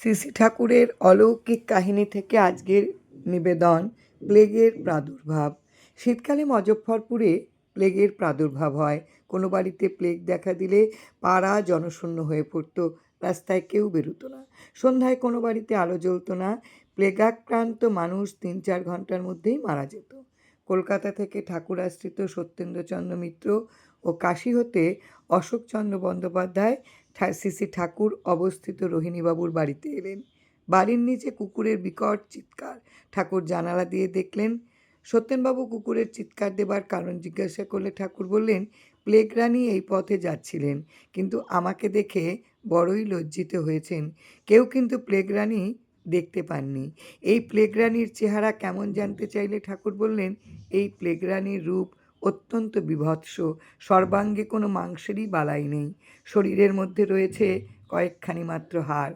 শ্রী ঠাকুরের অলৌকিক কাহিনী থেকে আজকের নিবেদন। প্লেগের প্রাদুর্ভাব। শীতকালে মজফ্ফরপুরে প্লেগের প্রাদুর্ভাব হয়। কোনো বাড়িতে প্লেগ দেখা দিলে পাড়া জনশূন্য হয়ে পড়ত, রাস্তায় কেউ বেরোতো না। সন্ধ্যায় কোনো বাড়িতে আলো জ্বলতো না। প্লেগাক্রান্ত মানুষ ৩-৪ ঘন্টার মধ্যেই মারা যেত। কলকাতা থেকে ঠাকুর আশ্রিত সত্যেন্দ্রচন্দ্র মিত্র ও কাশী হতে অশোকচন্দ্র বন্দ্যোপাধ্যায় শ্রী ঠাকুর অবস্থিত রোহিণীবাবুর বাড়িতে এলেন। বাড়ির নিচে কুকুরের বিকট চিৎকার। ঠাকুর জানালা দিয়ে দেখলেন। সত্যেনবাবু কুকুরের চিৎকার দেবার কারণ জিজ্ঞাসা করলে ঠাকুর বললেন, প্লেগ রানী এই পথে যাচ্ছিলেন, কিন্তু আমাকে দেখে বড়ই লজ্জিত হয়েছেন। কেউ কিন্তু প্লেগ রানী দেখতে পাননি। এই প্লেগ রানীর চেহারা কেমন জানতে চাইলে ঠাকুর বললেন, এই প্লেগ রানীর রূপ অত্যন্ত বীভৎস। সর্বাঙ্গে কোনো মাংসেরই বালাই নেই। শরীরের মধ্যে রয়েছে কয়েকখানি মাত্র হাড়।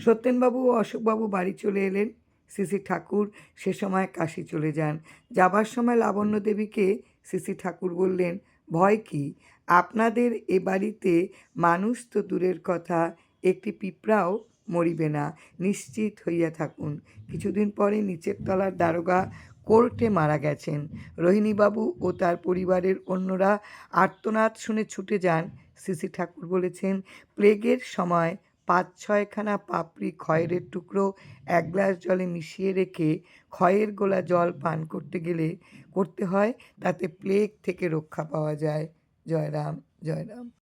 সত্যেনবাবু ও অশোকবাবু বাড়ি চলে এলেন। শ্রী ঠাকুর সে সময় কাশী চলে যান। যাবার সময় লাবণ্য দেবীকে শ্রী ঠাকুর বললেন, ভয় কি? আপনাদের এ বাড়িতে মানুষ তো দূরের কথা, একটি পিঁপড়াও মরিবে না, নিশ্চিত হইয়া থাকুন। কিছুদিন পরে নিচের তলার দারোগা কোর্টে মারা গেছেন। রোহিণীবাবু ও তার পরিবারের অন্যরা আর্তনাদ শুনে ছুটে যান। শ্রী ঠাকুর বলেছেন, প্লেগের সময় ৫-৬খানা পাপড়ি খয়েরের টুকরো ১ গ্লাস জলে মিশিয়ে রেখে খয়ের গোলা জল পান করতে হয়, তাতে প্লেগ থেকে রক্ষা পাওয়া যায়। জয় রাম, জয় রাম।